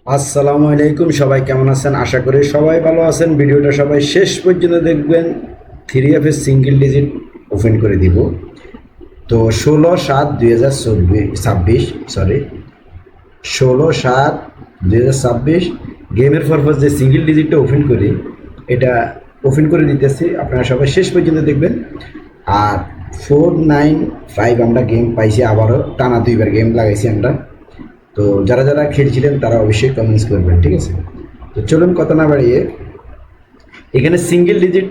আসসালামু আলাইকুম, সবাই কেমন আছেন? আশা করি সবাই ভালো আছেন। ভিডিওটা সবাই শেষ পর্যন্ত দেখবেন। 3F এর সিঙ্গেল ডিজিট ওপেন করে দিব। তো 16/7/2026, সরি, 16/7/2026 গেমের পারপাস যে সিঙ্গেল ডিজিটটা ওপেন করি, এটা ওপেন করে দিতেছি। আপনারা সবাই শেষ পর্যন্ত দেখবেন। আর 495 আমরা গেম পাইছি, আবারও টানা 2বার গেম লাগাইছি আমরা। তো যারা যারা খেলছিলেন তারা অবশ্যই কমেন্টস করবেন, ঠিক আছে? তো চলুন কথা না বাড়িয়ে, এখানে সিঙ্গেল ডিজিট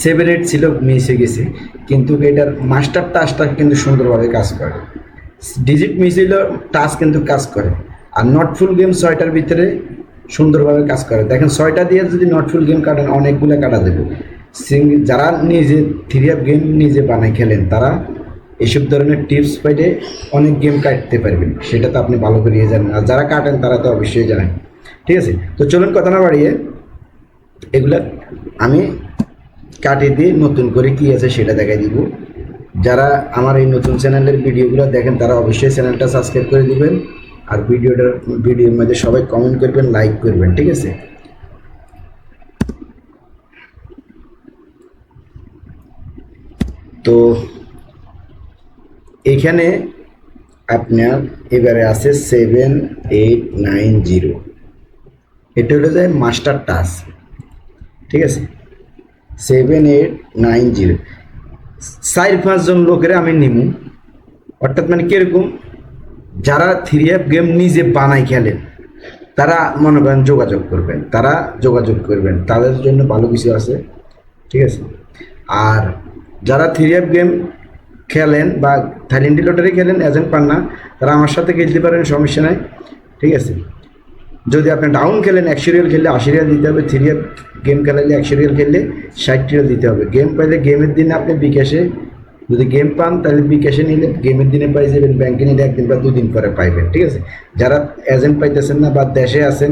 7-8 ছিল, মিস হয়ে গেছে, কিন্তু এটার মাস্টার টাচটা কিন্তু সুন্দরভাবে কাজ করে। ডিজিট মিস হইলেও টাচ কিন্তু কাজ করে। আর নট ফুল গেম 6টার ভিতরে সুন্দরভাবে কাজ করে। দেখেন 6টা দিয়ে যদি নট ফুল গেম কাটেন, অনেকগুলো কাটা দেবে। যারা নিজে 3F গেম নিজে বানায় খেলেন, তারা এইসব ধরনের টিপস পাইলে অনেক গেম কাটতে পারবেন। সেটা তো আপনি ভালো করে জানেন, আর যারা কাটেন তারা তো অবশ্যই জানেন, ঠিক আছে? তো চলুন কথা না বাড়িয়ে এগুলা আমি কাটিয়ে দিয়ে নতুন করে কী আছে সেটা দেখাই দিব। যারা আমার এই নতুন চ্যানেলের ভিডিওগুলো দেখেন তারা অবশ্যই চ্যানেলটা সাবস্ক্রাইব করে দিবেন। আর ভিডিওর মধ্যে সবাই কমেন্ট করবেন, লাইক করবেন, ঠিক আছে? তো এখানে আপনার এবারে আছে 7890, এটা হলো যে মাস্টার টাচ, ঠিক আছে? 7890 4-5 জন লোকের আমি নিমু। অর্থাৎ মানে কীরকম, যারা 3F গেম নিজে বানাই খেলেন তারা মনে করেন যোগাযোগ করবেন, তাদের জন্য ভালো কিছু আছে, ঠিক আছে? আর যারা 3F গেম খেলেন বা থাইল্যান্ডি লটারি খেলেন, এজেন্ট পান না, তারা আমার সাথে খেলতে পারেন, সমস্যা নাই, ঠিক আছে? যদি আপনি ডাউন খেলেন, 100 রিয়াল খেললে 80 রিয়াল দিতে হবে। 3F গেম খেলালে 100 রিয়াল খেললে 60 রিয়াল দিতে হবে। গেম পাইলে গেমের দিনে আপনি বিকাশে, যদি গেম পান তাহলে বিকাশে নিলে গেমের দিনে পাই যাবেন, ব্যাংকে নিলে 1 দিন বা 2 দিন পরে পাইবেন, ঠিক আছে? যারা এজেন্ট পাইতেছেন না বা দেশে আছেন,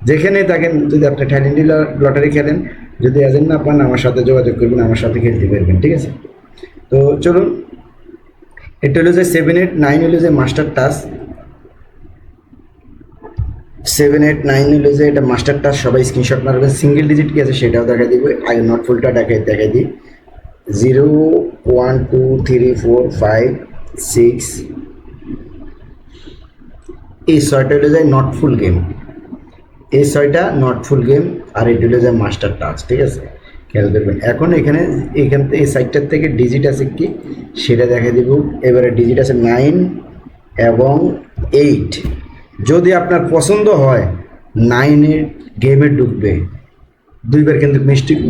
যেখানেই থাকেন, যদি আপনি থাইল্যান্ডি লটারি খেলেন, যদি এজেন্ট না পান, আমার সাথে যোগাযোগ করবেন, আমার সাথে খেলতে পারবেন, ঠিক আছে? তো চলুন, এটা হলো যে 789 হলো যে মাস্টার টাচ। 789 হলো যে এটা মাস্টার টাচ। সবাই স্ক্রিনশট মারবেন। সিঙ্গেল ডিজিট কি আছে সেটাও দেখা দিব। আগে নট ফুলটা দেখাই দিই। 0 1 2 3 4 5 6, এই 6টা হলো যায় নট ফুল গেম। এই 6টা নট ফুল গেম, আর এটা হলো যায় মাস্টার টাচ, ঠিক আছে? খেয়াল করবেন। এখন এখান থেকে এই সাইডটার থেকে ডিজিট আছে কি সেটা দেখা দিব। এবারে ডিজিট আছে 9 এবং 8। যদি আপনার পছন্দ হয় 9-এর গেমে ঢুকবে। 2বার কিন্তু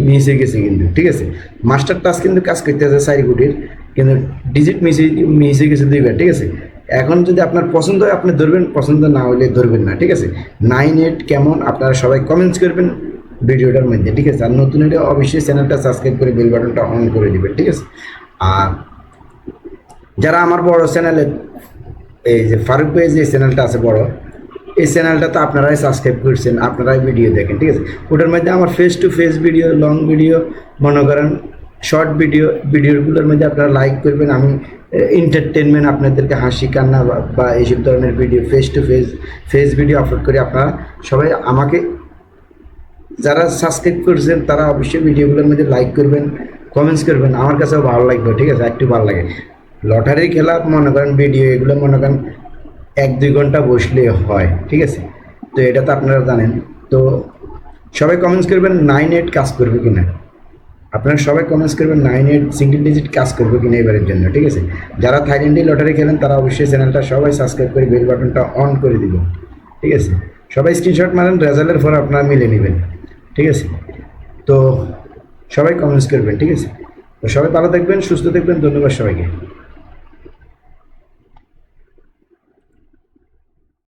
মিস হয়ে গেছে কিন্তু, ঠিক আছে? মাস্টার টাচ কিন্তু কাজ করতে আছে 4 কোটির, কিন্তু ডিজিট মিস হয়ে গেছে 2বার, ঠিক আছে? এখন যদি আপনার পছন্দ হয় আপনি ধরবেন, পছন্দ না হলে ধরবেন না, ঠিক আছে? 9-8 কেমন আপনারা সবাই কমেন্টস করবেন ভিডিওটার মধ্যে, ঠিক আছে? আর নতুন হলে অবশ্যই চ্যানেলটা সাবস্ক্রাইব করে বেল বাটনটা অন করে দিবেন, ঠিক আছে? আর যারা আমার বড় চ্যানেলে, এই যে ফারুক ভাই যে চ্যানেলটা আছে বড়, এই চ্যানেলটা তো আপনারাই সাবস্ক্রাইব করছেন, আপনারাই ভিডিও দেখেন, ঠিক আছে? ওটার মধ্যে আমার face to face video, long video, মনে করেন শর্ট ভিডিওগুলোর মধ্যে আপনারা লাইক করবেন। আমি এন্টারটেনমেন্ট, আপনাদেরকে হাসি কান্না বা এইসব ধরনের video, face to face video upload করি। আপনারা সবাই আমাকে, যারা সাবস্ক্রাইব করছেন তারা অবশ্যই ভিডিওগুলোর মধ্যে লাইক করবেন, কমেন্টস করবেন। আমার কাছেও ভালো লাগবে, ঠিক আছে? একটু ভালো লাগে। লটারি খেলা মনে করেন ভিডিও, এগুলো মনে করেন 1-2 ঘন্টা বসলে হয়, ঠিক আছে? তো এটা তো আপনারা জানেন। তো সবাই কমেন্টস করবেন 9-8 কাজ করবে কিনা। আপনারা সবাই কমেন্টস করবেন 9-8 সিঙ্গেল ডিজিট কাজ করবে কিনা এবারের জন্য, ঠিক আছে? যারা থাইল্যান্ডি লটারি খেলেন তারা অবশ্যই চ্যানেলটা সবাই সাবস্ক্রাইব করে বেল বাটনটা অন করে দিবেন, ঠিক আছে? সবাই স্ক্রিনশট মারেন, রেজাল্টের পর আপনারা মিলে নেবেন, ঠিক আছে? তো সবাই কমেন্টস করবেন, ঠিক আছে? তো সবাই ভালো থাকবেন, সুস্থ থাকবেন। ধন্যবাদ সবাইকে।